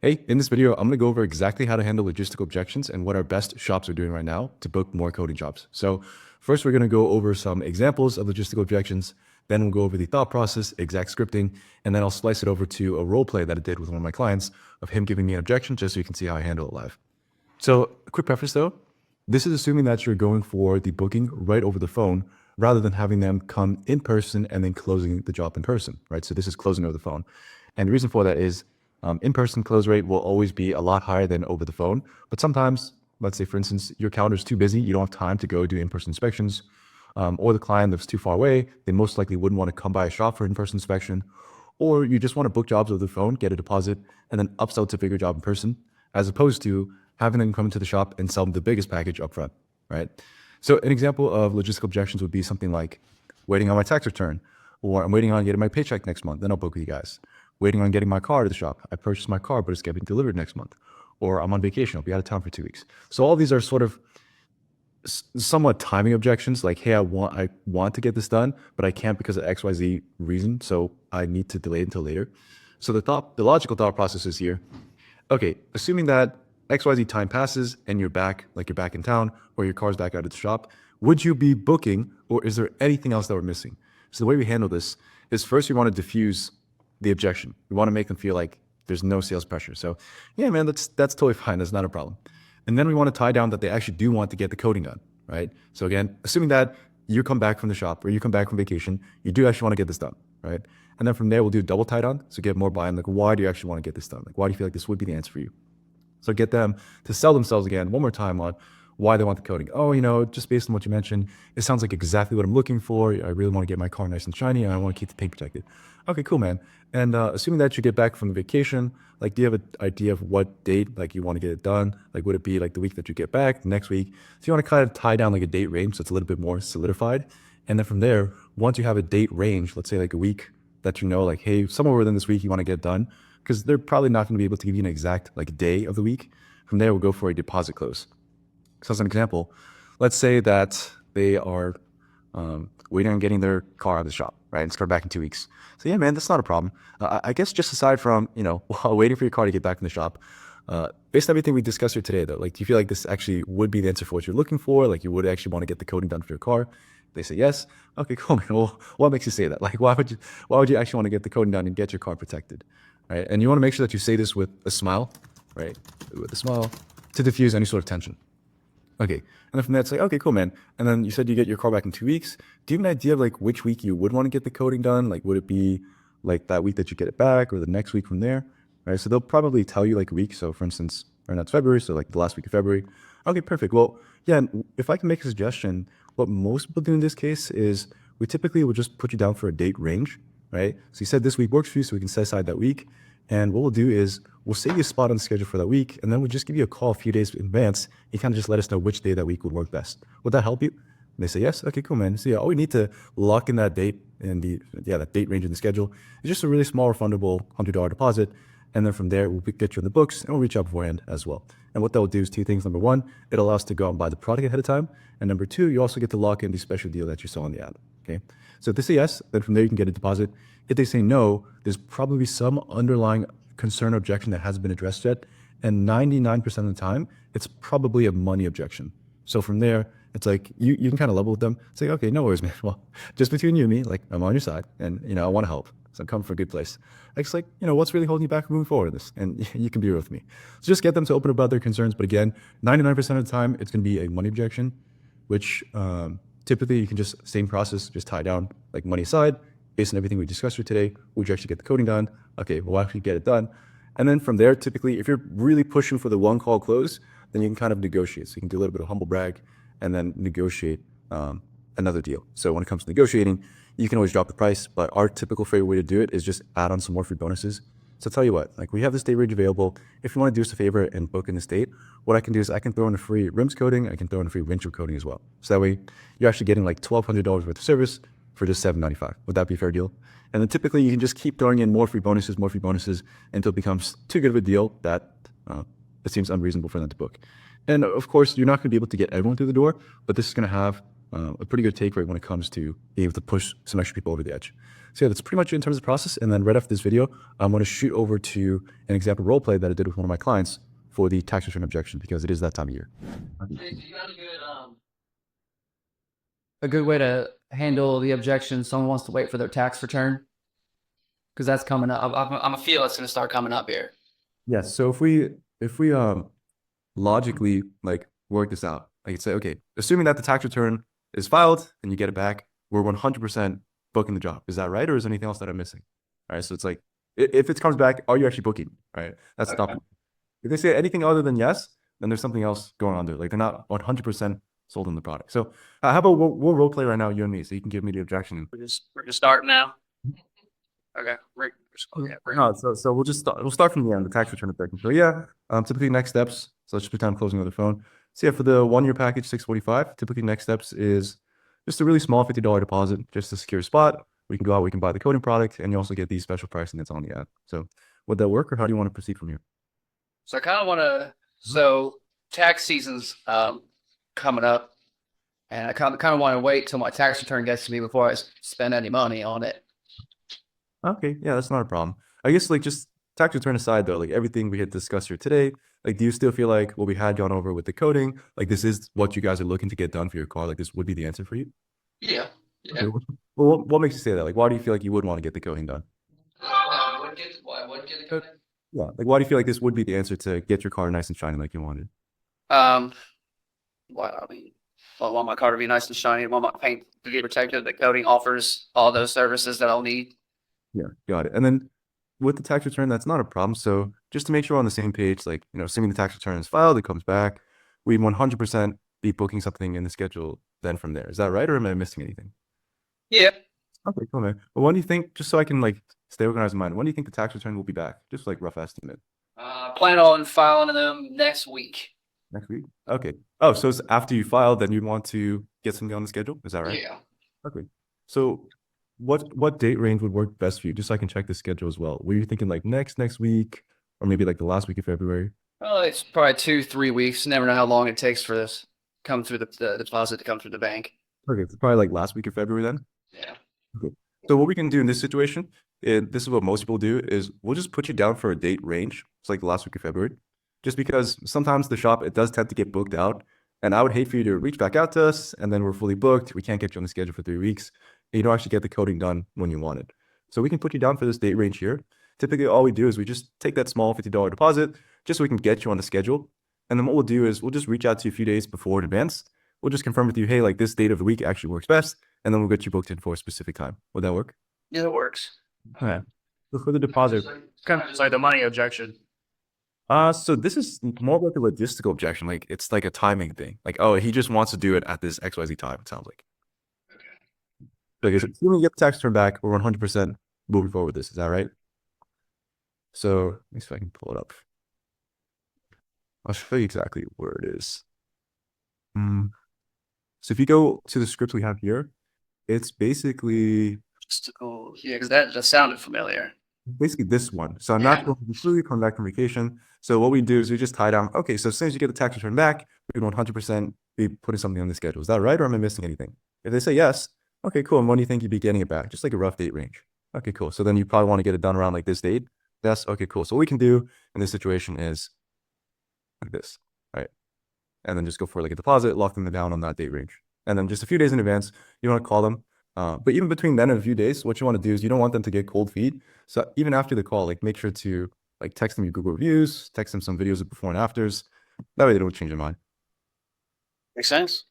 Hey, in this video, I'm going to go over exactly how to handle logistical objections and what our best shops are doing right now to book more coding jobs. So first, we're going to go over some examples of logistical objections. Then we'll go over the thought process, exact scripting, and then I'll slice it over to a role play that I did with one of my clients of him giving me an objection just so you can see how I handle it live. So a quick preface though, this is assuming that you're going for the booking right over the phone rather than having them come in person and then closing the job in person, right? So this is closing over the phone. And the reason for that is in-person close rate will always be a lot higher than over the phone. But sometimes, let's say for instance, your calendar is too busy, you don't have time to go do in-person inspections, or the client lives too far away, they most likely wouldn't want to come by a shop for in-person inspection, or you just want to book jobs over the phone, get a deposit, and then upsell to a bigger job in person, as opposed to having them come into the shop and sell them the biggest package upfront, right? So an example of logistical objections would be something like waiting on my tax return, or I'm waiting on getting my paycheck next month, then I'll book with you guys. Waiting on getting my car to the shop. I purchased my car, but it's getting delivered next month. Or I'm on vacation, I'll be out of town for 2 weeks. So all these are sort of somewhat timing objections, like, hey, I want to get this done, but I can't because of XYZ reason, so I need to delay it until later. So the logical thought process is here. Okay, assuming that XYZ time passes and you're back in town, or your car's back out at the shop, would you be booking, or is there anything else that we're missing? So the way we handle this is first we want to diffuse the objection. We want to make them feel like there's no sales pressure. So yeah, man, that's totally fine. That's not a problem. And then we want to tie down that they actually do want to get the coding done, right? So again, assuming that you come back from the shop or you come back from vacation, you do actually want to get this done, right? And then from there, we'll do double tie down. So get more buy-in. Like, why do you actually want to get this done? Like, why do you feel like this would be the answer for you? So get them to sell themselves again one more time on why they want the coding. Oh, just based on what you mentioned, it sounds like exactly what I'm looking for. I really want to get my car nice and shiny and I want to keep the paint protected. Okay, cool, man. And assuming that you get back from the vacation, like, do you have an idea of what date, like, you want to get it done? Like, would it be like the week that you get back, next week? So you want to kind of tie down like a date range so it's a little bit more solidified. And then from there, once you have a date range, let's say like a week that you know, like, hey, somewhere within this week you want to get it done, because they're probably not going to be able to give you an exact like day of the week. From there, we'll go for a deposit close. So as an example, let's say that they are waiting on getting their car out of the shop, right? And start back in 2 weeks. So yeah, man, that's not a problem. I guess just aside from, while waiting for your car to get back in the shop, based on everything we discussed here today though, like, do you feel like this actually would be the answer for what you're looking for? Like, you would actually want to get the coding done for your car? They say yes. Okay, cool, man. Well, what makes you say that? Like, why would you actually want to get the coding done and get your car protected, right? And you want to make sure that you say this with a smile, right? With a smile to diffuse any sort of tension. Okay, and then from there, it's like, okay, cool, man. And then you said you get your car back in 2 weeks. Do you have an idea of like which week you would want to get the coding done? Like, would it be like that week that you get it back or the next week from there, right? So they'll probably tell you like a week. So for instance, right now it's February, so like the last week of February. Okay, perfect. Well, yeah, if I can make a suggestion, what most people do in this case is we typically will just put you down for a date range, right? So you said this week works for you, so we can set aside that week. And what we'll do is we'll save you a spot on the schedule for that week, and then we'll just give you a call a few days in advance. You kind of just let us know which day that week would work best. Would that help you? And they say yes. Okay, cool, man. So yeah, all we need to lock in that date and that date range in the schedule is just a really small refundable $100 deposit, and then from there we'll get you in the books and we'll reach out beforehand as well. And what that will do is two things. Number one, it allows us to go out and buy the product ahead of time, and number two, you also get to lock in the special deal that you saw on the ad. Okay, so if they say yes, then from there you can get a deposit. If they say no, there's probably some underlying concern or objection that hasn't been addressed yet, and 99% of the time it's probably a money objection. So from there, it's like you can kind of level with them, say, okay, no worries, man. Well, just between you and me, like, I'm on your side, and I want to help, so I'm coming for a good place. It's like, what's really holding you back from moving forward in this? And you can be real with me. So just get them to open about their concerns. But again, 99% of the time it's going to be a money objection, which typically you can just same process, just tie down like money aside. Based on everything we discussed here today, would you actually get the coding done? Okay, we'll actually get it done. And then from there, typically, if you're really pushing for the one call close, then you can kind of negotiate. So you can do a little bit of humble brag and then negotiate another deal. So when it comes to negotiating, you can always drop the price, but our typical favorite way to do it is just add on some more free bonuses. So I'll tell you what, like, we have this date range available. If you want to do us a favor and book in this date, what I can do is I can throw in a free rims coating. I can throw in a free windshield coating as well. So that way you're actually getting like $1,200 worth of service for just $795. Would that be a fair deal? And then typically you can just keep throwing in more free bonuses until it becomes too good of a deal that it seems unreasonable for them to book. And of course, you're not going to be able to get everyone through the door, but this is going to have a pretty good take rate when it comes to being able to push some extra people over the edge. So yeah, that's pretty much it in terms of the process. And then right after this video, I'm going to shoot over to an example role play that I did with one of my clients for the tax return objection, because it is that time of year. A good way to handle the objection someone wants to wait for their tax return, because that's coming up. I'm a feel it's going to start coming up here. Yes. So if we logically like work this out, like say, okay, assuming that the tax return is filed and you get it back, we're 100% booking the job. Is that right, or is there anything else that I'm missing? All right. So it's like, if it comes back, are you actually booking? Right. That's the topic. If they say anything other than yes, then there's something else going on there. Like they're not 100% sold on the product. So how about we'll role play right now, you and me, so you can give me the objection. We're just starting now. Okay. No, so we'll start from the end, the tax return objection. So yeah, typically next steps. So let's just pretend I'm closing the phone. So yeah, for the 1-year package, 645, typically next steps is just a really small $50 deposit, just to secure a spot. We can go out, we can buy the coding product, and you also get the special pricing that's on the ad. So would that work, or how do you want to proceed from here? So I kind of want to. So tax season's coming up, and I kind of want to wait till my tax return gets to me before I spend any money on it. Okay, yeah, that's not a problem. I guess like just tax return aside though, like everything we had discussed here today, like do you still feel like what we had gone over with the coding, like this is what you guys are looking to get done for your car? Like this would be the answer for you? Yeah. Okay, well, what makes you say that? Like, why do you feel like you would want to get the coding done? I wouldn't get the coding. Yeah, like why do you feel like this would be the answer to get your car nice and shiny like you wanted? Well, I mean, I want my car to be nice and shiny. I want my paint to be protected. The coating offers all those services that I'll need. Yeah, got it. And then with the tax return, that's not a problem. So just to make sure we're on the same page, like, assuming the tax return is filed, it comes back, we'd 100% be booking something in the schedule then from there. Is that right? Or am I missing anything? Yeah. Okay, cool, man. Well, when do you think, just so I can like stay organized in mind, when do you think the tax return will be back? Just like rough estimate. Plan on filing them next week. Next week? Okay. Oh, so it's after you file, then you want to get something on the schedule? Is that right? Yeah. Okay. So what date range would work best for you? Just so I can check the schedule as well. Were you thinking like next week, or maybe like the last week of February? Well, it's probably 2-3 weeks. Never know how long it takes for this come through the deposit to come through the bank. Okay, it's probably like last week of February then? Yeah. Okay. So what we can do in this situation, and this is what most people do, is we'll just put you down for a date range. It's like the last week of February. Just because sometimes the shop, it does tend to get booked out. And I would hate for you to reach back out to us and then we're fully booked. We can't get you on the schedule for 3 weeks. And you don't actually get the coding done when you want it. So we can put you down for this date range here. Typically, all we do is we just take that small $50 deposit just so we can get you on the schedule. And then what we'll do is we'll just reach out to you a few days before in advance. We'll just confirm with you, hey, like this date of the week actually works best. And then we'll get you booked in for a specific time. Would that work? Yeah, it works. All right. So for the deposit, Kind of just like the money objection. so this is more like a logistical objection. Like it's like a timing thing. Like, oh, he just wants to do it at this XYZ time, it sounds like. Okay. So assuming you get the tax return back, we're 100% moving forward with this. Is that right? So let me see if I can pull it up. I'll show you exactly where it is. So if you go to the script we have here, it's basically Oh, yeah, because that just sounded familiar. basically this one. So I'm not going to completely come back from vacation. So what we do is we just tie down, okay, so as soon as you get the tax return back, we can 100% be putting something on the schedule. Is that right? Or am I missing anything? If they say yes, okay, cool. And when do you think you'd be getting it back? Just like a rough date range. Okay, cool. So then you probably want to get it done around like this date. Yes. Okay, cool. So what we can do in this situation is like this, right? And then just go for like a deposit, lock them down on that date range. And then just a few days in advance, you want to call them. But even between then and a few days, what you want to do is you don't want them to get cold feet. So even after the call, like make sure to like text them your Google reviews, text them some videos of before and afters. That way they don't change their mind. Makes sense.